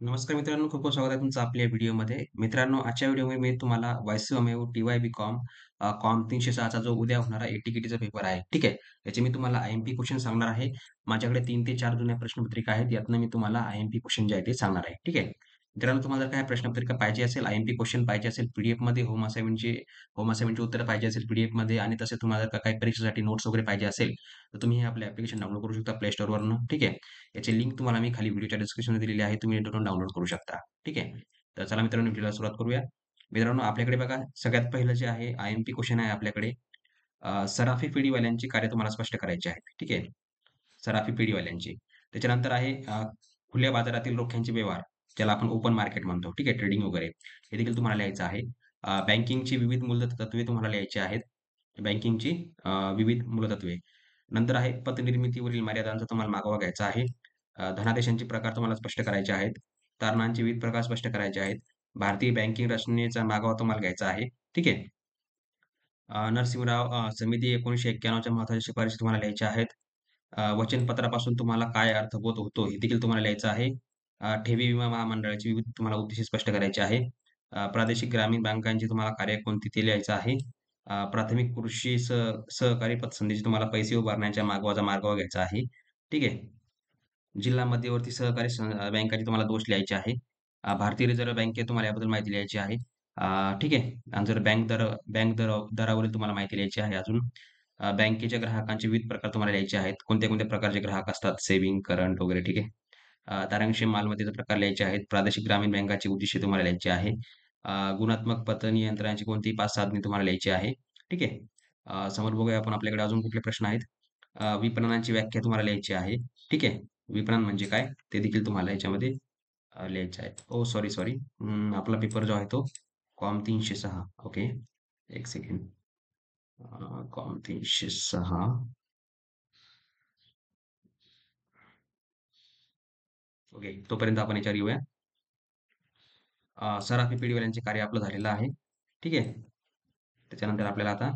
नमस्कार मित्रांनो, खूप खूप स्वागत आहे तुमचं आपल्या व्हिडिओमध्ये. मित्रांनो, आजच्या व्हिडिओमध्ये मी तुम्हाला वायसीएमएव टी-वाय-बी-कॉम कॉम 306 चा जो उद्या होणारा ए-टी-के-टीचा पेपर आहे, ठीक आहे. याचे मी तुम्हाला आय-एम-पी क्वेश्चन सांगणार आहे. माझ्याकडे 3 ते 4 जुन्या प्रश्नपत्रिका आहेत. यातनं मी तुम्हाला आय-एम-पी क्वेश्चन जे आहे ते सांगणार आहे, ठीक आहे. मित्रांनो, तुम्हाला जर काही प्रश्नपत्रिका पाहिजे असेल, आय-एम-पी क्वेश्चन पाहिजे असेल, पी-डी-एफमध्ये होम असाइनमेंटची उत्तरं पाहिजे असेल पी-डी-एफमध्ये आणि तसे तुम्हाला जर का काही परीक्षेसाठी नोट्स वगैरे पाहिजे असेल, तर तुम्ही हे आपलं ॲप्लिकेशन डाउनलोड करू शकता Play Storeवरनं, ठीक आहे. याची लिंक तुम्हाला मी खाली व्हिडिओच्या डिस्क्रिप्शनमध्ये दिलेली आहे. तुम्ही यावरून डाउनलोड करू शकता. ठीक आहे. तर चला मित्रांनो व्हिडिओला सुरुवात करूया. मित्रांनो आपल्याकडे बघा सगळ्यात पहिलं जे आहे आय-एम-पी क्वेश्चन आहे आपल्याकडे. सराफी पेढीवाल्यांची कार्य तुम्हाला स्पष्ट करायची आहेत. ठीक आहे. सराफी पेढीवाल्यांची. त्याच्यानंतर आहे खुल्या बाजारातील रोख्यांचे व्यवहार, ज्याला आपण ओपन मार्केट म्हणतो. ठीक आहे. ट्रेडिंग वगैरे हे देखील तुम्हाला लिहायचं आहे. बँकिंगची विविध मूलभूत तत्त्वे तुम्हाला लिहायची आहेत. बँकिंगची विविध मूलतत्त्वे. नंतर आहे पतनिर्मितीवरील मर्यादांचा तुम्हाला मागोवा घ्यायचा आहे. धनादेशांचे प्रकार तुम्हाला स्पष्ट करायचे आहेत. तारणांचे विविध प्रकार स्पष्ट करायचे आहेत. भारतीय बँकिंग रचनेचा मागोवा तुम्हाला घ्यायचा आहे. ठीक आहे. नरसिंहराव समिती 1991 च्या महत्त्वाच्या शिफारशी तुम्हाला लिहायच्या आहेत. वचनपत्रापासून तुम्हाला काय अर्थबोध होतो हे देखील तुम्हाला लिहायचं आहे. ठेवी विमा महामंडळाची विविध तुम्हाला उद्देश स्पष्ट करायची आहे. प्रादेशिक ग्रामीण बँकांची तुम्हाला कार्य कोणती ते लिहायचं आहे. प्राथमिक कृषी सहकारी पतसंस्थेचे तुम्हाला पैसे उभारण्याच्या मागोवा घ्यायचा आहे. ठीक आहे. जिल्हा मध्यवर्ती सहकारी बँकाचे तुम्हाला दोष लिहायचे आहे. भारतीय रिझर्व्ह बँकेत तुम्हाला याबद्दल माहिती लिहायची आहे. ठीक आहे. आणि जर बँक दरावरील तुम्हाला माहिती लिहायची आहे अजून. बँकेच्या ग्राहकांचे विविध प्रकार तुम्हाला लिहायचे आहेत. कोणत्या-कोणत्या प्रकारचे ग्राहक असतात, सेव्हिंग, करंट वगैरे ठीक आहे. तारांश मालमत्तेचे प्रकार लिहायचे आहेत. प्रादेशिक ग्रामीण बँकाची उद्दिष्टे तुम्हाला लिहायची आहे. गुणात्मक पतनियंत्रणाची कोणती 5 साधने तुम्हाला लिहायची आहे. ठीक आहे. समोर बघूया आपण आपल्याकडे अजून कुठले प्रश्न आहेत. विपणनाची व्याख्या तुम्हाला लिहायची आहे. ठीक आहे. विपणन म्हणजे काय? ते देखील तुम्हाला याच्यामध्ये लिहायचे आहे. ओह! सॉरी. आपला पेपर जो आहे तो com 306 okay. 1 second. Com 306 okay. तोपर्यंत आपण याच्यावर येऊया. सराफी पेढीवाल्यांचे कार्य आपलं झालेलं आहे. ठीक आहे. त्याच्यानंतर आपल्याला आता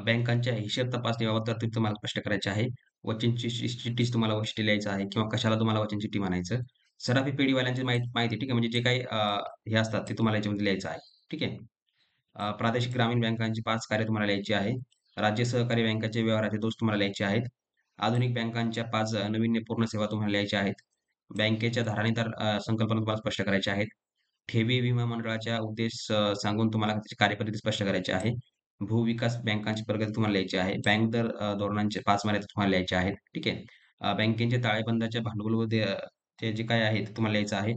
बँकांच्या हिशेब तपासणीबाबत तरतूद तुम्हाला स्पष्ट करायची आहे. वचनची चिठ्ठीच तुम्हाला वैशिष्ट्य लिहायचं आहे किंवा कशाला तुम्हाला वचन चिठ्ठी म्हणायचं. सराफी पेढीवाल्यांची माहिती ठीक आहे. म्हणजे जे काही हे असतात ते तुम्हाला याच्यामध्ये लिहायचं आहे. ठीक आहे. प्रादेशिक ग्रामीण बँकांची 5 कार्य तुम्हाला लिहायची आहे. राज्य सहकारी बँकांचे व्यवहाराचे दोष तुम्हाला लिहायचे आहेत. आधुनिक बँकांच्या 5 नाविन्यपूर्ण सेवा तुम्हाला लिहायच्या आहेत. बँकेच्या धारणेदार संकल्पना तुम्हाला स्पष्ट करायच्या आहेत. ठेवी विमा मंडळाचा उद्देश सांगून तुम्हाला त्याची कार्यपद्धती स्पष्ट करायची आहे. भूविकास बँकांची प्रगती तुम्हाला लिहायची आहे. बँक दर धोरणांचे 5 मर्यादा तुम्हाला लिहायच्या आहेत. ठीक आहे. बँकेच्या ताळेबंदाच्या भांडवल व ते जे काही आहे ते तुम्हाला लिहायचं आहे.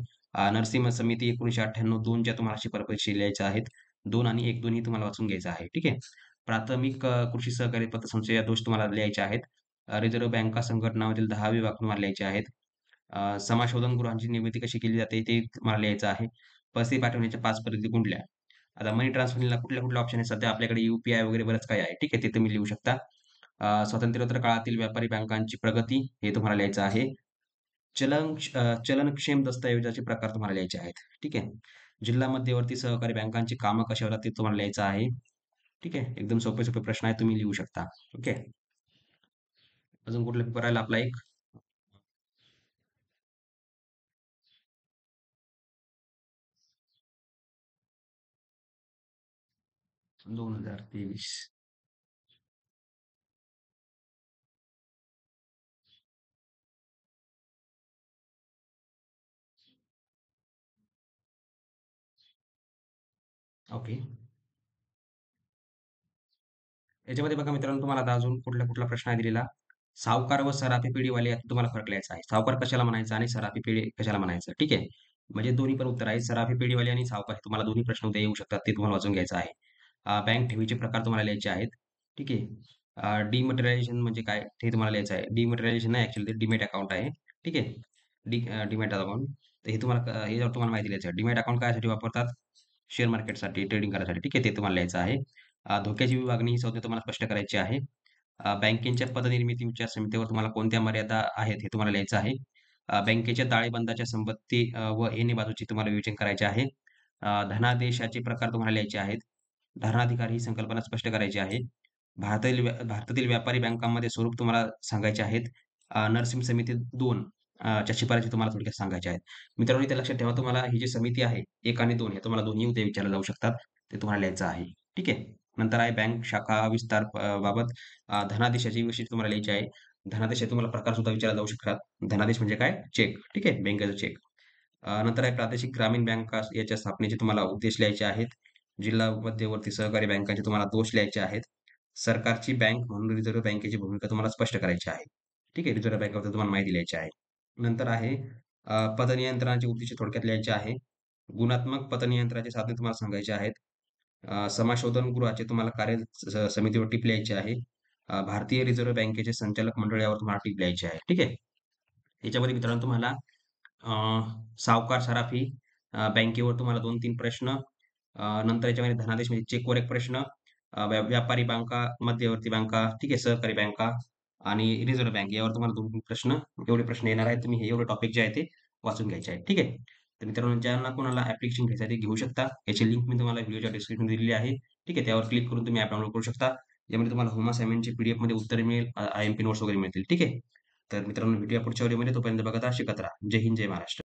नरसिंह समिती 1998 2 च्या तुम्हाला शिफारशी लिहायच्या आहेत. 2 आणि 1 दोन्ही तुम्हाला वाचून घ्यायचं आहे. ठीक आहे. प्राथमिक कृषी सहकारी पतसंस्थेच्या दोष तुम्हाला लिहायचे आहेत. रिझर्व्ह बँका संघटनामधील 10 विभाग तुम्हाला लिहायचे आहेत. समाशोधन गृहांची निर्मिती कशी केली जाते ते तुम्हाला लिहायचं आहे. पैसे पाठवण्याच्या 5 पद्धती कुठल्या? आता मनी ट्रान्सफरला कुठल्या ऑप्शन आहे? सध्या आपल्याकडे यू-पी-आय वगैरे बरंच काही आहे. ठीक आहे, ते तुम्ही लिहू शकता. स्वातंत्र्योत्तर काळातील व्यापारी बँकांची प्रगती हे तुम्हाला लिहायचं आहे. चलनक्षेम दस्तऐवजाचे प्रकार तुम्हाला लिहायचे आहेत. ठीक आहे. जिल्हा मध्यवर्ती सहकारी बँकांची कामं कशी होतात ते तुम्हाला लिहायचं आहे. ठीक आहे. एकदम सोपे-सोपे प्रश्न आहेत तुम्ही लिहू शकता. ओके. अजून कुठला पेपर राहिला आपला एक? 2023. ओके. याच्यामध्ये बघा मित्रांनो तुम्हाला आता अजून कुठला प्रश्न आहे दिलेला. सावकार व सराफी पेढीवाले यात तुम्हाला फरक लिहायचा आहे. सावकार कशाला म्हणायचं आणि सराफी पेढी कशाला म्हणायचं. ठीक आहे. म्हणजे दोन्ही पण उत्तर आहेत. सराफी पेढीवाले आणि सावकार तुम्हाला दोन्ही प्रश्न उद्या येऊ शकतात. ते तुम्हाला वाचून घ्यायचं आहे. बँक ठेवीचे प्रकार तुम्हाला लिहायचे आहेत. ठीक आहे. डिमॅटेरियलायझेशन म्हणजे काय ते तुम्हाला लिहायचं आहे. डिमॅटेरियलायझेशन नाही ॲक्चुअली ते डीमॅट अकाउंट आहे. ठीक आहे. Demat account. तर हे तुम्हाला हे तुम्हाला माहिती लिहायचं आहे. डीमॅट अकाउंट कायसाठी वापरतात? शेअर मार्केटसाठी, ट्रेडिंग करायसाठी. ठीक आहे. ते तुम्हाला लिहायचं आहे. धोक्याची विभागणी ही संज्ञा तुम्हाला स्पष्ट करायची आहे. बँकेच्या पतनिर्मिती विचार समितीवर तुम्हाला कोणत्या मर्यादा आहेत हे तुम्हाला लिहायचं आहे. बँकेच्या ताळेबंदाच्या संपत्ती व येणे बाजूची तुम्हाला विवेचन करायचे आहे. धनादेशाचे प्रकार तुम्हाला लिहायचे आहेत. धनाधिकारी ही संकल्पना स्पष्ट करायची आहे. भारतातील व्यापारी बँकांमध्ये स्वरूप तुम्हाला सांगायचे आहेत. नरसिंह समिती 2 च्या शिफारशी तुम्हाला थोडक्यात सांगायच्या आहेत. मित्रांनो, इथे लक्षात ठेवा तुम्हाला ही जी समिती आहे 1 आणि 2 हे तुम्हाला दोन्ही उद्या विचारले जाऊ शकतात. ते तुम्हाला लिहायचं आहे. ठीक आहे. नंतर आहे बँक शाखा विस्तार बाबत धनादेशाची विषयी तुम्हाला लिहायची आहे. धनादेशाचे तुम्हाला प्रकार सुद्धा विचारले जाऊ शकतात. धनादेश म्हणजे काय? चेक. ठीक आहे. बँकेचा चेक. नंतर आहे प्रादेशिक ग्रामीण बँका याच्या स्थापनेचे तुम्हाला उद्देश लिहायचे आहेत. जिल्हा मध्यवर्ती सहकारी बँकांचे तुम्हाला दोष लिहायचे आहेत. सरकारची बँक म्हणून रिझर्व्ह बँकेची भूमिका तुम्हाला स्पष्ट करायची आहे. ठीक आहे. रिझर्व्ह बँकेबद्दल तुम्हाला माहिती लिहायची आहे. नंतर आहे पतनियंत्रणाची उद्दिष्टे थोडक्यात लिहायची आहे. गुणात्मक पतनियंत्रणाची साधने तुम्हाला सांगायची आहेत. समाशोधन गृहाचे तुम्हाला कार्य समितीवर टीप लिहायची आहे. भारतीय रिझर्व्ह बँकेचे संचालक मंडळ यावर तुम्हाला टीप लिहायची आहे. ठीक आहे. याच्यामध्ये मित्रांनो तुम्हाला अ, सावकार सराफी बँकेवर तुम्हाला 2-3 प्रश्न नंतर याच्यामध्ये धनादेश म्हणजे चेकवर एक प्रश्न व्यापारी बँका, मध्यवर्ती बँका, ठीक आहे, सहकारी बँका आणि रिझर्व्ह बँक यावर तुम्हाला 2-3 प्रश्न एवढे प्रश्न येणार आहेत. तुम्ही हे एवढे टॉपिक जे आहे ते वाचून घ्यायचे आहेत. ठीक आहे. तर मित्रांनो ज्यांना कोणाला ॲप्लिकेशन घ्यायचं आहे ते घेऊ शकता. याची लिंक मी तुम्हाला व्हिडिओच्या डिस्क्रिप्शनमध्ये दिलेली आहे. ठीक आहे. त्यावर क्लिक करून तुम्ही ॲप डाउनलोड करू शकता. यामध्ये तुम्हाला होम असाइनमेंटची पीडीएफमध्ये उत्तरे मिळेल, आय-एम-पी नोट्स वगैरे मिळतील. ठीक आहे. तर मित्रांनो भेटूया पुढच्या व्हिडिओमध्ये. तोपर्यंत बघत राहा, शिकत राहा. जय हिंद, जय महाराष्ट्र.